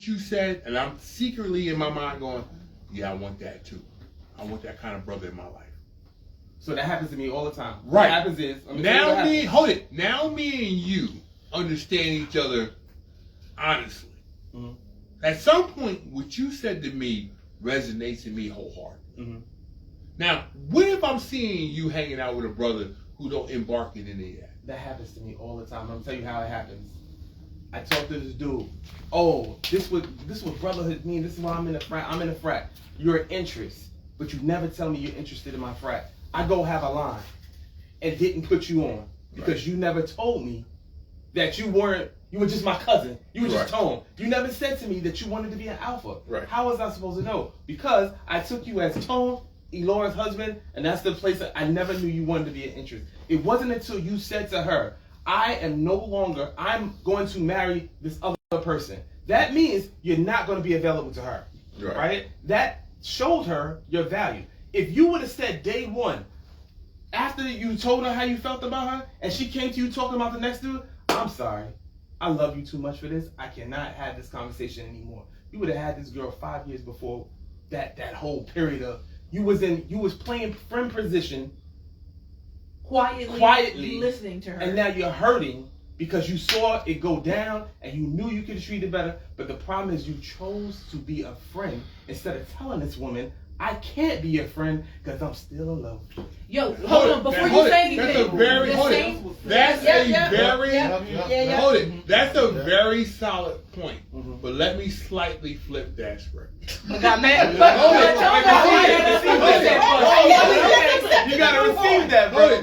you said, and I'm secretly in my mind going, yeah, I want that too. I want that kind of brother in my life. So that happens to me all the time. Right. What happens is now me and you understand each other honestly. Mm-hmm. At some point, what you said to me resonates in me wholeheartedly. Mm-hmm. Now, what if I'm seeing you hanging out with a brother who don't embark in any of that? That happens to me all the time. I'm gonna tell you how it happens. I talk to this dude. Oh, this what brotherhood mean. This is why I'm in a frat. I'm in a frat. You're an interest, but you never tell me you're interested in my frat. I go have a line and didn't put you on because you never told me that you weren't. You were just my cousin. You were just Tone. You never said to me that you wanted to be an alpha. Right. How was I supposed to know? Because I took you as Tone, Elora's husband, and that's the place that I never knew you wanted to be an interest. It wasn't until you said to her, I'm going to marry this other person. That means you're not going to be available to her. Right? That showed her your value. If you would have said day one, after you told her how you felt about her, and she came to you talking about the next dude, I'm sorry. I love you too much for this. I cannot have this conversation anymore. You would have had this girl 5 years before that whole period of you was playing friend position quietly listening to her. And now you're hurting because you saw it go down and you knew you could have treated better. But the problem is you chose to be a friend instead of telling this woman, I can't be your friend because I'm still in love with you. Yo, hold on, before you say anything. That's a very solid point. Mm-hmm. But let me slightly flip that script. You gotta receive that, bro.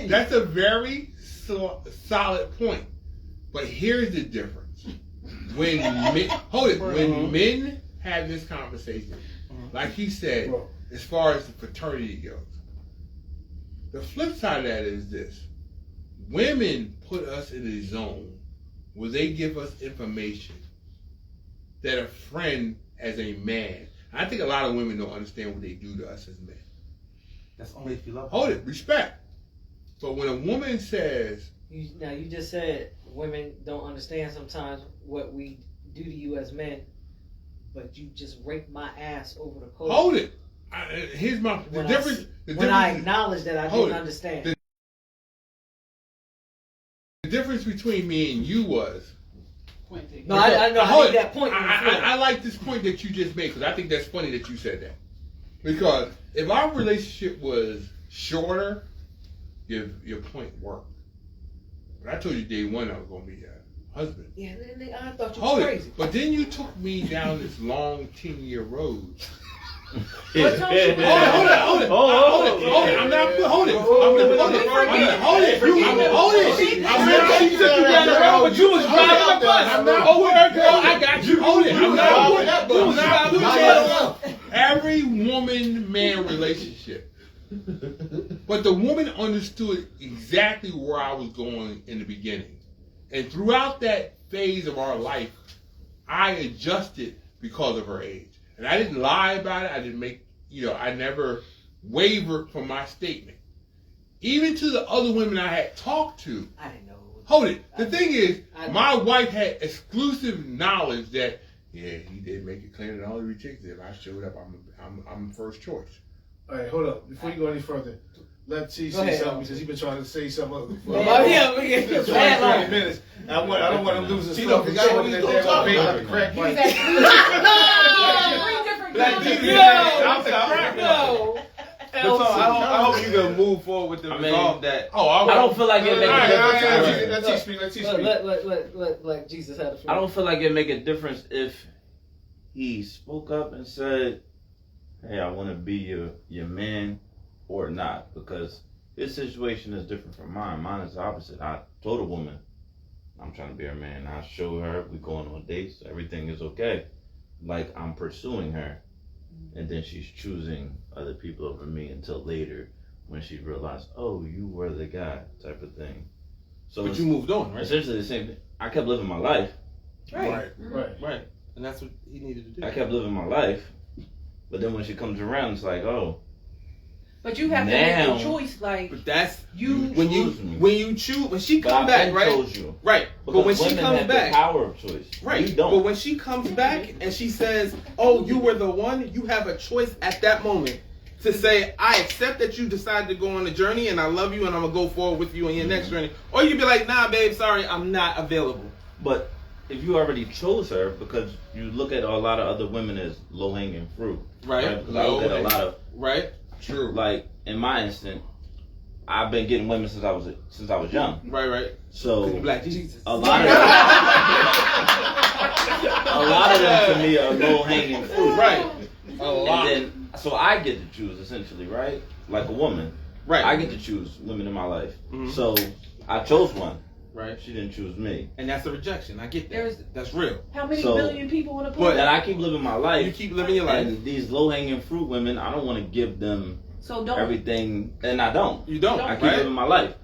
That's a very solid point. But here's the difference. When men have this conversation, like he said, as far as the fraternity goes, the flip side of that is this. Women put us in a zone where they give us information that a friend as a man, I think a lot of women don't understand what they do to us as men. That's only if you love them. Respect. But when a woman says... You just said women don't understand sometimes what we do to you as men, but you just rape my ass over the coast. Hold it. Here's my difference. I acknowledge that I didn't understand. The difference between me and you was... No, I know. I made that point. I like this point that you just made because I think that's funny that you said that. Because if our relationship was shorter, your point worked. But I told you day one I was going to be a husband. Yeah, I thought you was crazy. But then you took me down this long 10-year road. Hold it. I'm not hold it. She took you down the road, but you was driving the bus. I got you. Hold it. I'm not putting that. Every woman-man relationship. But the woman understood exactly where I was going in the beginning. And throughout that phase of our life, I adjusted because of her age. And I didn't lie about it. I didn't I never wavered from my statement. Even to the other women I had talked to. I didn't know. Hold it. The thing is, my wife had exclusive knowledge that, he did make it clear that all the chicks did. If I showed up, I'm first choice. All right, hold up. Before you go any further, let T say something because he's been trying to say something. We get 20 minutes. I don't want him losing stuff. He's showing that they're going to be like a crack pipe. I hope you can move forward with the resolve that. I don't feel like it make Let T speak. Let Jesus have the floor. I don't feel like it make a difference if he spoke up and said, hey, I want to be your man or not, because his situation is different from mine. Mine is the opposite. I told a woman I'm trying to be her man. I show her, we going on dates, everything is okay. Like I'm pursuing her, and then she's choosing other people over me until later when she realized, oh, you were the guy, type of thing. So but you moved on, right? Essentially the same thing. I kept living my life. Right. And that's what he needed to do. I kept living my life, but then when she comes around, it's like, oh. But you have to Now- make a choice, like But that's you. when she But comes I've back, been right? chose you. Right. But when Because she women comes have back, the power of choice. right? You don't. But when she comes back and she says, "Oh, you were the one," you have a choice at that moment to say, "I accept that you decided to go on a journey, and I love you, and I'm gonna go forward with you on your next journey," or you can be like, "Nah, babe, sorry, I'm not available." But if you already chose her, because you look at a lot of other women as low hanging fruit, Right. Because I look at a lot of Right. True. like in my instant, I've been getting women since I was young. Right. So Black Jesus. a lot of them to me are low hanging fruit. Right. A lot. And then so I get to choose essentially, right? Like a woman. Right. I get to choose women in my life. Mhm. So I chose one. Right. She didn't choose me. And that's a rejection. I get that. There's- That's real. How many So- billion people on the But- planet? And I keep living my You life. keep living your life. And these low hanging fruit women, I don't want to give them So don't. everything, and I don't. You don't. I keep Right. living my life.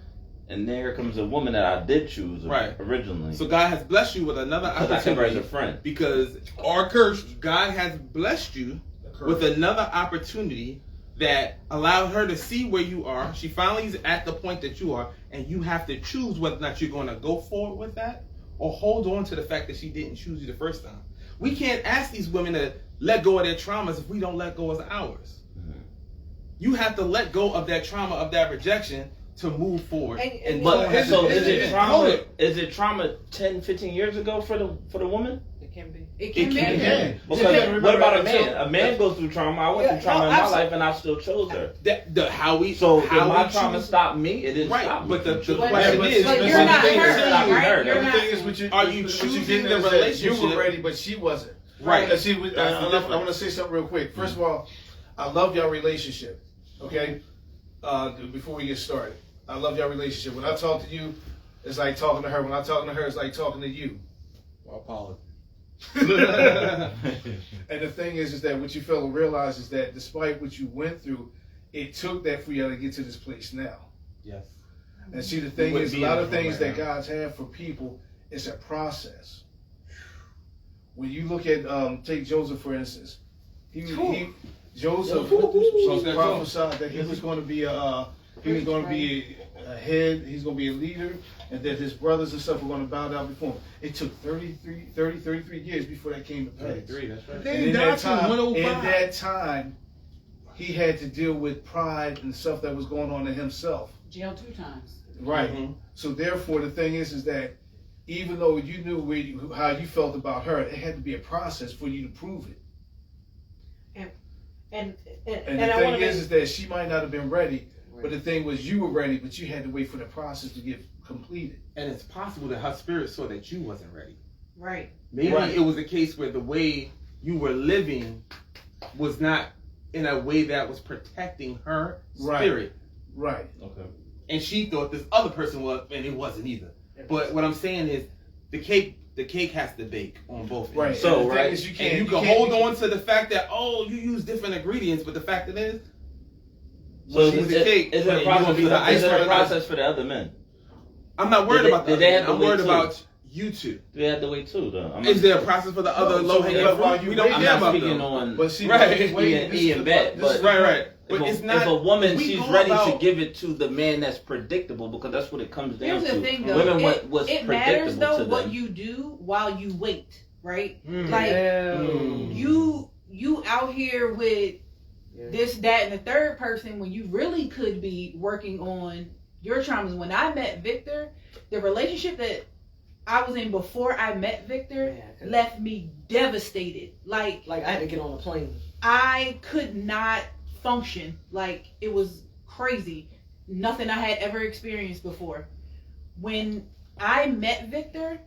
And there comes a woman that I did choose Right. originally. So God has blessed you with another because I kept her as a opportunity friend. because Or cursed. God has blessed you with another opportunity that allowed her to see where you are. She finally is at the point that you are, and you have to choose whether or not you're going to go forward with that or hold on to the fact that she didn't choose you the first time. We can't ask these women to let go of their traumas if we don't let go of ours. Mhm. You have to let go of that trauma, of that rejection, to move forward. And But don't so hesitate. is it Hold trauma? it. Is it trauma 10, 15 years ago for the woman? It can be. It can It be. can be. Yeah. Because what about a until- man? A man goes through trauma. I went Yeah, through trauma no, in my absolutely. life, and I still chose her. So Did how my we trauma choose- stop me? It didn't Right, stop me. but the from choosing. question but- is, But but you're the not thing is- her, stop me right? her. You're The not. thing is, what you Are you what choosing getting the is that You relationship? were ready, but she wasn't. Right. Because see, That's the I difference. want to say something real quick. First of all, I love your relationship. Okay, before we get started, I love your relationship. When I talk to you, it's like talking to her. When I talk to her, it's like talking to you. I apologize. And the thing is that what you fail to realize is that despite what you went through, it took that for you to get to this place now. Yes. And see, the thing wouldn't is, a be lot in of the room things right that now. God's have for people, it's a process. When you look at, take Joseph for instance, Joseph prophesied that he was going to be a head, he's going to be a leader, and that his brothers and stuff were going to bow down before him. It took 33 years before that came to pass. 33, that's right. They And in died that from time, 105. he had to deal with pride and stuff that was going on in himself. Jail 2 times. Right. Mhm. So therefore, the thing is that even though you knew how you felt about her, it had to be a process for you to prove it. And And I the want thing to is that she might not have been ready, but the thing was you were ready, but you had to wait for the process to get completed. And it's possible that her spirit saw that you wasn't ready. Right. Maybe Right. it was a case where the way you were living was not in a way that was protecting her Right. spirit. Right. Okay. And she thought this other person was, and it wasn't either. But what I'm saying is, the cake has to bake on both ends. Right. So, And the right, thing is you And you can hold on to the fact that, oh, you use different ingredients, but the fact that is, So she's is the cake, it a and you process? gonna be the Is it a iceberg. process for the other men? I'm not worried Did they- about that. did they have to I'm wait worried too? about you two. They had to wait too, though. Is there a process for the other No, low hanging so while fruit? you We don't wait, I'm care not about speaking them. on But see, Right. E and bet, but Right. But if it's a, not. if a woman, we she's go ready to about- give it to the man that's predictable, because that's what it comes down Here's to. the thing, though. Women it, what's it predictable matters though to what them. you do while you wait, right? Mm. Like Mm. you out here with this, that, and the third person when you really could be working on your traumas. When I met Victor, the relationship that I was in before I met Victor left me devastated. Like I had to get on a plane. I could not function. Like it was crazy. Nothing I had ever experienced before. When I met Victor,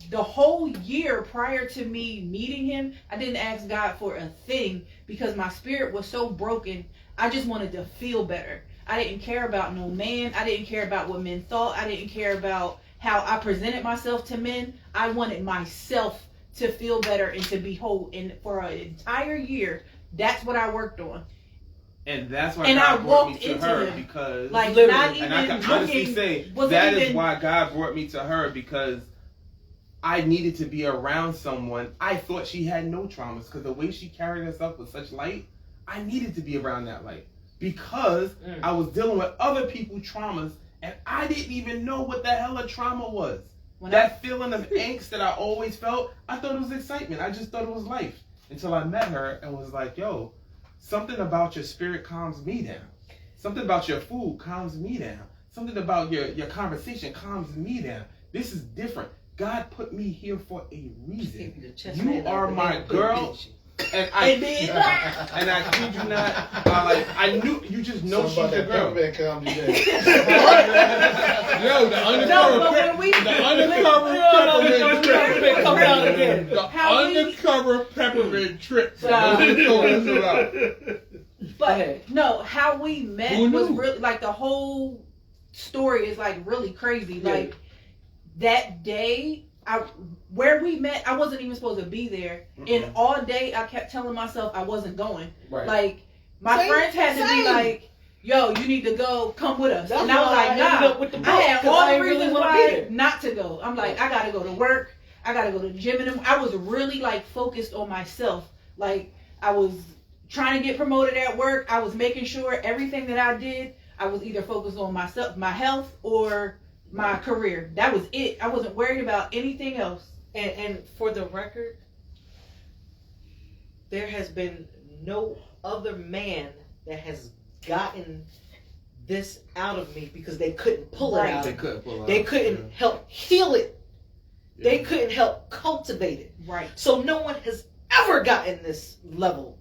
the whole year prior to me meeting him, I didn't ask God for a thing because my spirit was so broken. I just wanted to feel better. I didn't care about no man. I didn't care about what men thought. I didn't care about how I presented myself to men. I wanted myself to feel better and to be whole. And for an entire year, that's what I worked on. And that's why And I God brought me walked to into her him. because Like Literally. not even and I can honestly looking. say wasn't that is even- why God brought me to her, because I needed to be around someone. I thought she had no traumas because the way she carried herself with such light, I needed to be around that light because I was dealing with other people's traumas, and I didn't even know what the hell a trauma was. That feeling of angst that I always felt, I thought it was excitement. I just thought it was life. Until I met her and was like, yo, something about your spirit calms me down. Something about your food calms me down. Something about your conversation calms me down. This is different. God put me here for a reason. You are my girl. And I kid you not, I knew you just know she's the girl. Yo, the undercover peppermint trip. But no, how we met was really like the whole story is like really crazy. Like that day, where we met, I wasn't even supposed to be there, and all day I kept telling myself I wasn't going. Right. Like my friends had to be like, "Yo, you need to go. Come with us." And I was like, "Nah." I had all the reasons why not to go. I'm like, I gotta go to work. I gotta go to the gym, and I was really like focused on myself. Like I was trying to get promoted at work. I was making sure everything that I did, I was either focused on myself, my health, or my career. That was it. I wasn't worried about anything else. And for the record, there has been no other man that has gotten this out of me because they couldn't pull it out. They couldn't help heal it. Yeah. They couldn't help cultivate it. Right. So no one has ever gotten this level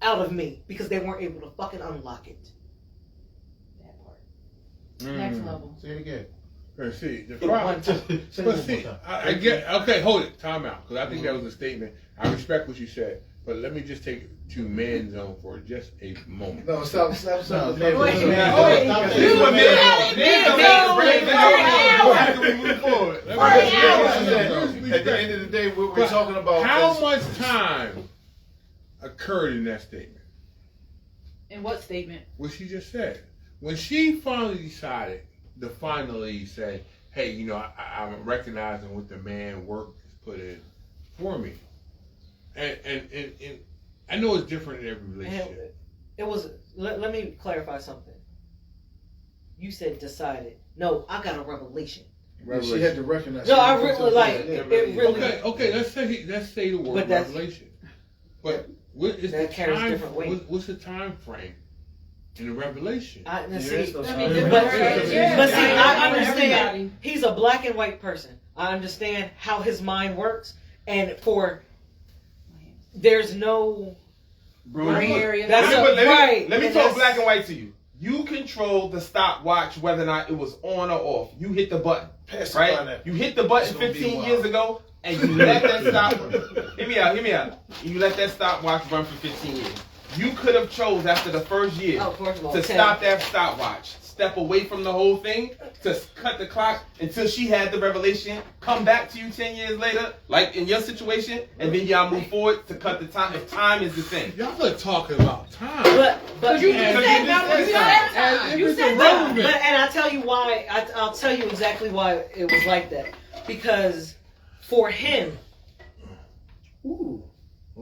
out of me because they weren't able to fucking unlock it. That part. Next level. Say it again. Let's see. The problem. But see, I get. Okay, hold it. Time out. Because I think that was a statement. I respect what you said. But let me just take it to man zone for just a moment. No, stop. No, How do we move forward? At the end of the day, we're talking about how much time occurred in that statement. In what statement? What she just said. When she finally decided to finally say, hey, you know, I'm recognizing what the man work has put in for me. And I know it's different in every relationship. It was, let me clarify something. You said decided. No, I got a revelation. She had to recognize. No, I really like it. Really. Okay. Let's say the word revelation. But what is that the carries time? different weight. What's the time frame in the revelation? But But see, I understand. He's a black and white person. I understand how his mind works, and there's no gray area. Let me talk black and white to you. You control the stopwatch whether or not it was on or off. You hit the button, right? You hit the button 15 years ago, and you let that stop. Hear me out. You let that stopwatch run for 15 years. You could have chose after the first year to stop that stopwatch, step away from the whole thing, to cut the clock until she had the revelation, come back to you 10 years later, like in your situation, and then y'all move forward to cut the time, if time is the thing. Y'all are talking about time. But you said that. You said that. And I'll tell you why. I'll tell you exactly why it was like that. Because for him,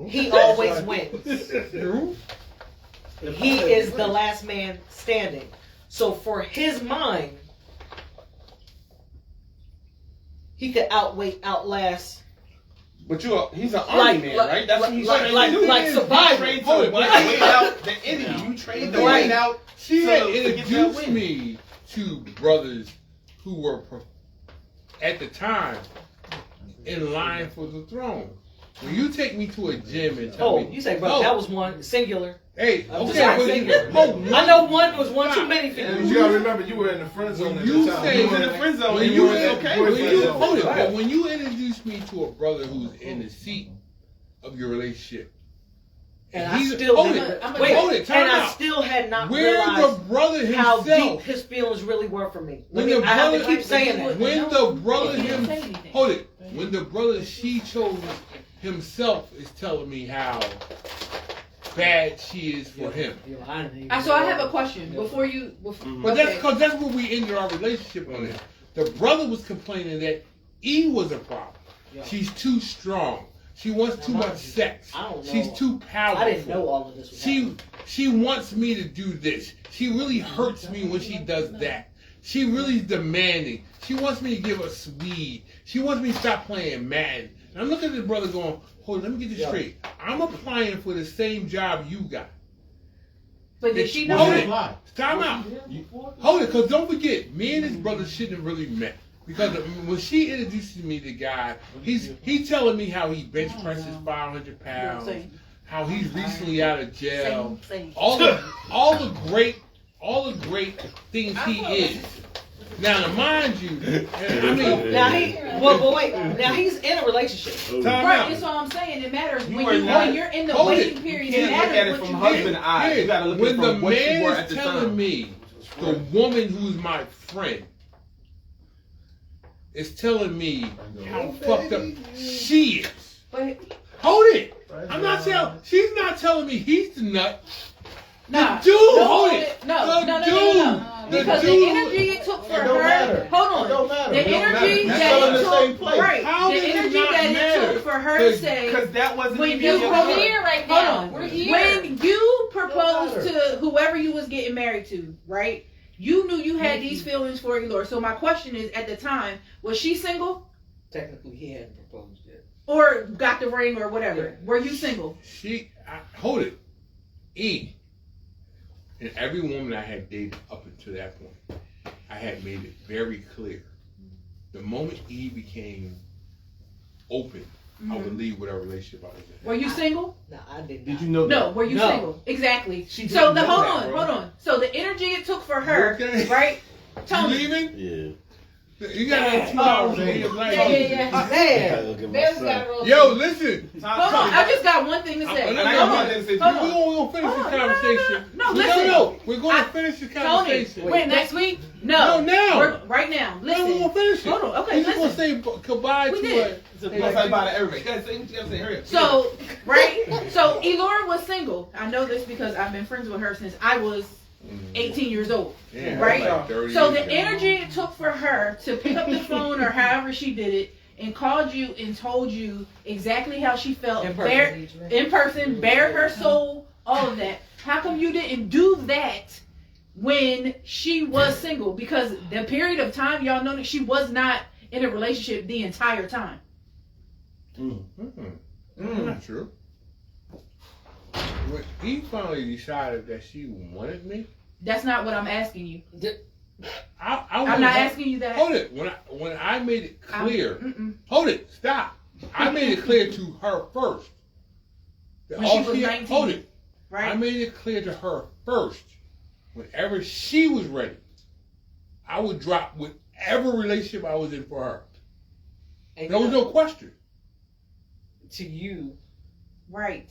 he always wins. He is the last man standing. So for his mind, he could outlast. But he's an army man, right? That's what he's like survivor. The enemy. You trained the way out. She had introduced me to brothers who were at the time in line for the throne. When you take me to a gym and tell me, you say, bro, that was one singular. Hey, I know one was one too many for you. You gotta remember, you were in the friend zone at the time. You were in the friend zone, and you were okay. But when you introduce me to a brother who's in the seat of your relationship, and I still had not realized how deep his feelings really were for me. I have to keep saying that. When the brother she chose himself is telling me how bad she is for him. So I have a question before you. But that's because that's where we ended our relationship on it. The brother was complaining that E was a problem. Yeah. She's too strong. She wants too much sex. I don't know. She's too powerful. I didn't know all of this was happening. She wants me to do this. She really hurts me when she does that. She really is demanding. She wants me to give her weed. She wants me to stop playing Madden. And I'm looking at this brother going, hold on, let me get this straight. I'm applying for the same job you got. But did she know Hold that? it. Time out. Hold it, because don't forget, me and this brother shouldn't have really met. Because when she introduces me to the guy, he's telling me how he bench presses 500 pounds, how he's recently out of jail, all the great things he is. Now, mind you, I mean, now he's in a relationship. Right, that's all I'm saying. It matters when you're in the waiting period. You It can't look at matters it what from you husband do. eyes. You gotta look at it when the from what you man were at is the telling time. me, the woman who's my friend is telling me how fucked up she is. But Hold it. I'm not telling. She's not telling me he's the nut. nah, The dude, no, hold it. No. Because the energy it took for her, hold on. The energy that it took, right? How The does it energy not that matter? it took for her to say, Because that wasn't when even you your hold choice. here right Hold now, on, we're here. when you proposed to whoever you was getting married to, right? You knew you had these feelings for Elor. So my question is, at the time, was she single Technically, he hadn't proposed yet. or got the ring or whatever? Were you single? Hold it. E. And every woman I had dated up until that point, I had made it very clear. The moment E became open, I would leave whatever relationship I was in. Were you single? No, I did not. Did you know that? No. Were you single? Exactly. She So didn't the know hold that, on, bro. hold on. So the energy it took for her, Okay. right? You Tony. leaving? Yeah. You got 2 hours to leave. Yeah. Man, There's got real. Yo, listen. Hold on, I just got one thing to say. And I got one thing to say too. We're going to finish this conversation. No, listen. No, we're going to finish this Tony, conversation. wait, next week? No. No, now. Right now. No, we're going to Listen. finish it. Hold on, okay, We're just going to listen. say goodbye We to did. it. Let's say bye to everybody. Guys, say what you gotta say. Hurry up. So, right? So Elora was single. I know this because I've been friends with her since I was 18 years old. Yeah, Right? like 30 So years the ago. energy it took for her to pick up the phone or however she did it and called you and told you exactly how she felt in person, bared her soul, all of that. How come you didn't do that when she was single? Because the period of time, y'all know that she was not in a relationship the entire time. Not true. When he finally decided that she wanted me, That's not what I'm asking you. I'm I'm not asking you that. Hold it. When I made it clear, hold it. Stop. I made it clear to her first. That When she was 19, hold it. right? I made it clear to her first. Whenever she was ready, I would drop whatever relationship I was in for her. And There was no question. to you. Right.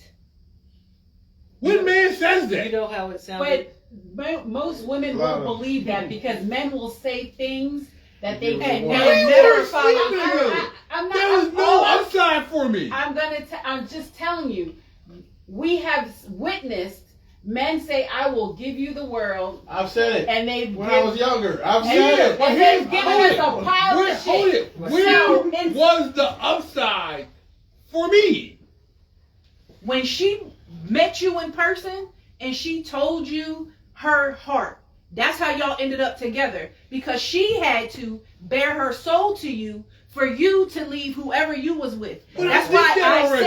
What man says that? You know how it sounded. But most women won't believe that because men will say things that they And will they'll never follow. I'm not. There was no upside for me. I'm just telling you. We have witnessed men say, "I will give you the world," I've said it and they've when I was younger. I've said it. and they've given us a pile Where, of hold shit. it. Where So, it's- was the upside for me? When she met you in person and she told you her heart, that's how y'all ended up together. Because she had to bare her soul to you for you to leave whoever you was with. But That's I did why that I already.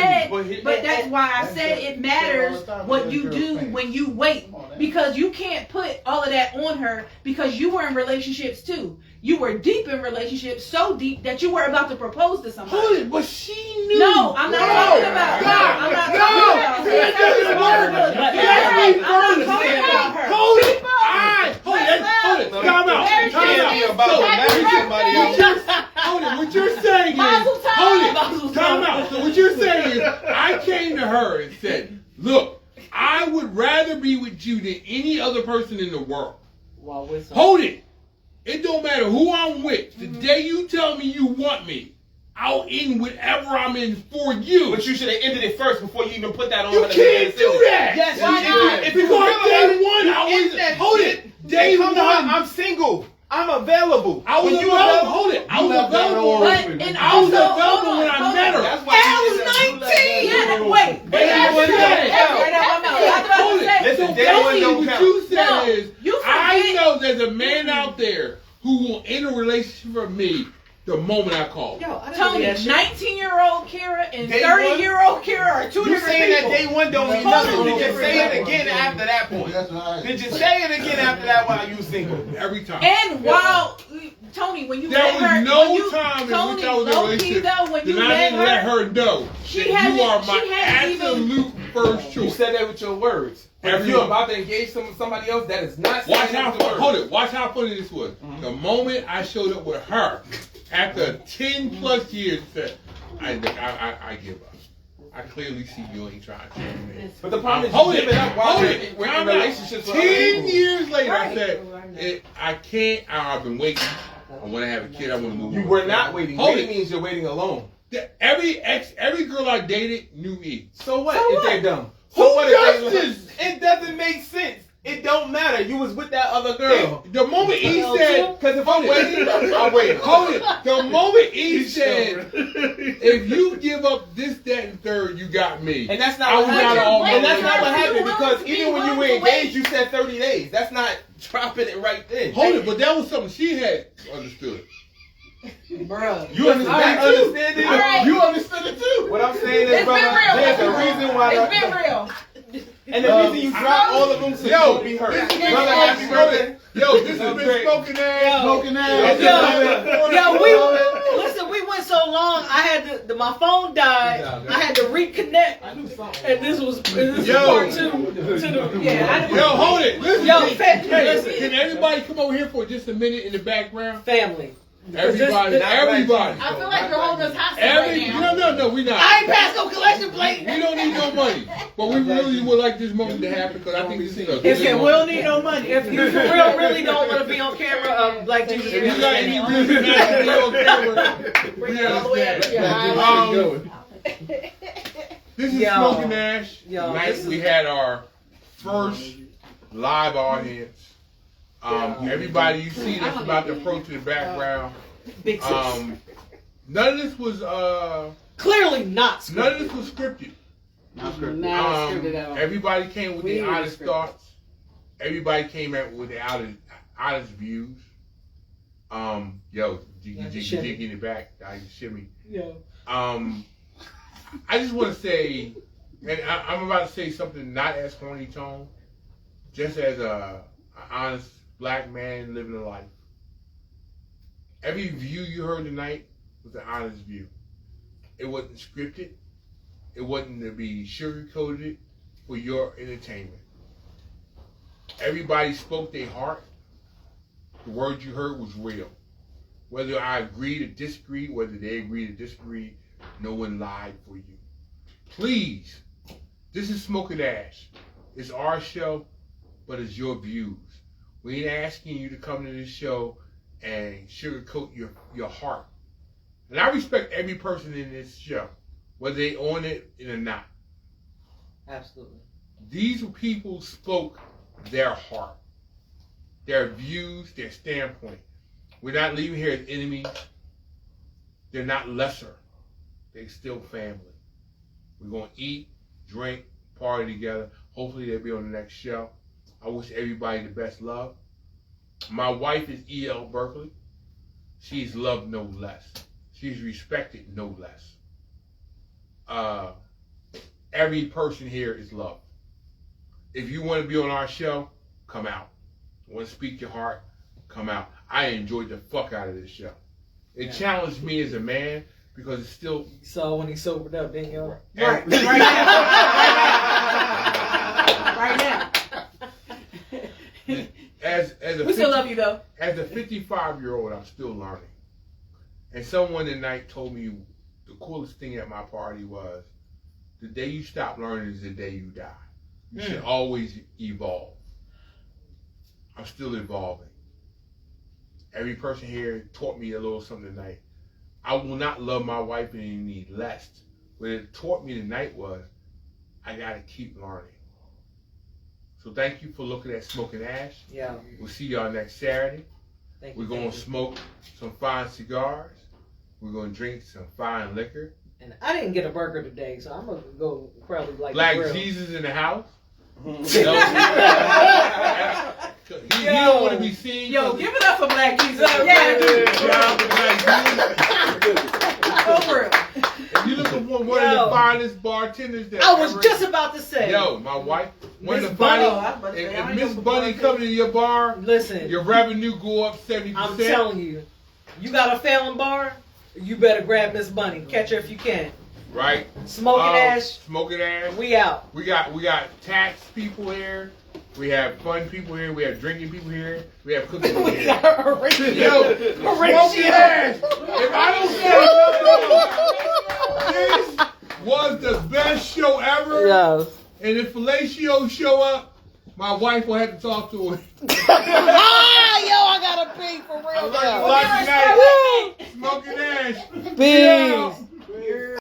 said, but that's why I said it matters what you do when you wait. Because you can't put all of that on her because you were in relationships too. You were deep in relationships, so deep that you were about to propose to somebody. Hold it. But she knew. No, I'm not talking about her. I'm not talking about her. That doesn't work. I'm not talking about her. Hold it. Hold it. Time out. It can't be about So, marrying somebody else. hold it. What you're saying is, hold it. Time out. So what you're saying is, I came to her and said, look, I would rather be with you than any other person in the world. While with Hold it. It don't matter who I'm with. The day you tell me you want me, I'll end whatever I'm in for you. But you should have ended it first before you even put that on. You her. can't do that. Yes, Why you not? can. If Because you really day want it, one, you I end was that hold shit. it. Day Come one, to her, I'm single. I'm available. I was When you available. Hold it. I was available. But, and I was also, available when I met her. That's why I you was did that. day one don't what count. you said No, is, you I forget- know there's a man out there who will end a relationship for me the moment I call. Yo, I didn't Tony, believe that shit. 19-year-old Kira and Day 30-year-old Kira are two You different saying people. that day one don't mean nothing. Did you say it again after that point? That's right. Did you say it again after that while you was single? Every time. And while Tony, when you There met was her, no when you, time in Tony, which I was in a low-key relationship though, when you that I met didn't let her, her know she that you hasn't- are she my hasn't even- absolute first You choice. said that with your words. But if you're about to engage somebody else, that is not saying Watch that how with your words. hold it. Watch how funny this was. The moment I showed up with her, after 10 plus years, said, I give up. I clearly see you ain't trying to change me. But the problem is Hold you it. give it up while Hold you're it. in Calm down. relationships with other 10 people. years later, I Right. said, I can't. I've been waiting. I want to have a kid. I want to move. You on. were not waiting. Hold Waiting it. means you're waiting alone. Every girl I dated knew me. So what So if what? they're dumb? Who So what does if they this? It doesn't make sense. It don't matter. You was with that other girl. The moment he said, Because if I'm waiting, I'm waiting. hold it. The moment he said, if you give up this, that, and third, you got me. And that's I not what was out of all happened. my And that's not what You happened willing because to be even when you willing were to wait? engaged, you said 30 days. That's not dropping it right then. Hold it, but that was something she had understood. bruh. You understand? All right. Understand it? All right. You understood it too. What I'm saying is, It's been brother, real. there's a reason why. It's been real. And the reason you drop all of them so you Yo, won't be hurt. this is Brother, happy birthday. Yo, this has been smoking ass. Smoking Yo, ass. listen, we went so long. I had to, my phone died. I had to reconnect, and this was part two. Yeah, Yo, hold it. Listen, Yo, hey, listen. can everybody come over here for just a minute in the background? Family. Everybody, everybody. I feel like you're holding us hostage right now. No, we not. I ain't passed no collection plate. We don't need no money, but we really would like this moment to happen because I think this is a If good you moment. will need no money, if you for real really don't want to be on camera, like Jesus, If you got any really nice video camera, we understand. This is Yo. Smoking Ash. Yo, Tonight this is- we had our first live audience. Everybody you see that's about to approach in the background. big sis. None of this was Clearly not. none of this was scripted. Not scripted at all. Everybody came with We their ain't honest scripted. thoughts. Everybody came out with their honest views. Yo, jiggy in the back, I shimmy. Yo. I just want to say, and I'm about to say something not as horny tone, just as a honest black man living a life. Every view you heard tonight was an honest view. It wasn't scripted. It wasn't to be sugar-coated for your entertainment. Everybody spoke their heart. The words you heard was real. Whether I agree to disagree, whether they agree to disagree, no one lied for you. Please, this is Smoking Ash. It's our show, but it's your views. We ain't asking you to come to this show and sugarcoat your heart. And I respect every person in this show, whether they own it or not. Absolutely. These people spoke their heart, their views, their standpoint. We're not leaving here as enemies. They're not lesser. They're still family. We're going to eat, drink, party together. Hopefully they'll be on the next show. I wish everybody the best love. My wife is E.L. Berkeley. She's loved no less. She's respected no less. Every person here is loved. If you want to be on our show, come out. Want to speak your heart, come out. I enjoyed the fuck out of this show. It challenged me as a man because it's still... You saw when he sobered up, didn't you? Right now. Right now. As a We still love you though. As a 55-year-old, I'm still learning. And someone tonight told me the coolest thing at my party was the day you stop learning is the day you die. You should always evolve. I'm still evolving. Every person here taught me a little something tonight. I will not love my wife any less. What it taught me tonight was I got to keep learning. So thank you for looking at Smoking Ash. Yeah. We'll see y'all next Saturday. Thank We're you, going thank to you. smoke some fine cigars. We're going to drink some fine liquor. And I didn't get a burger today, so I'm gonna go probably like Black the grill. Jesus in the house. He don't want to be seen. Yo, give it up for Black Jesus. Yeah. For real. And you look at one of the finest bartenders that I was ever, just about to say. Yo, my wife, one Miss of the Bunny. finest. If Miss Bunny coming to your bar, Listen, your revenue go up 70%. I'm telling you, you got a failing bar, you better grab Miss Bunny. Catch her if you can. Right? Smoking Ash, Smoking Ash. we out. We got tax people here. We have fun people here. We have drinking people here. We have cooking people We here. got a ratio. Yo, Smoking Ash. If I don't say this was the best show ever. Yes. And if Fellatio show up, my wife will have to talk to her. Yo, I got a pee for real. Lucky night. Smoking Ash. Peace. Yeah.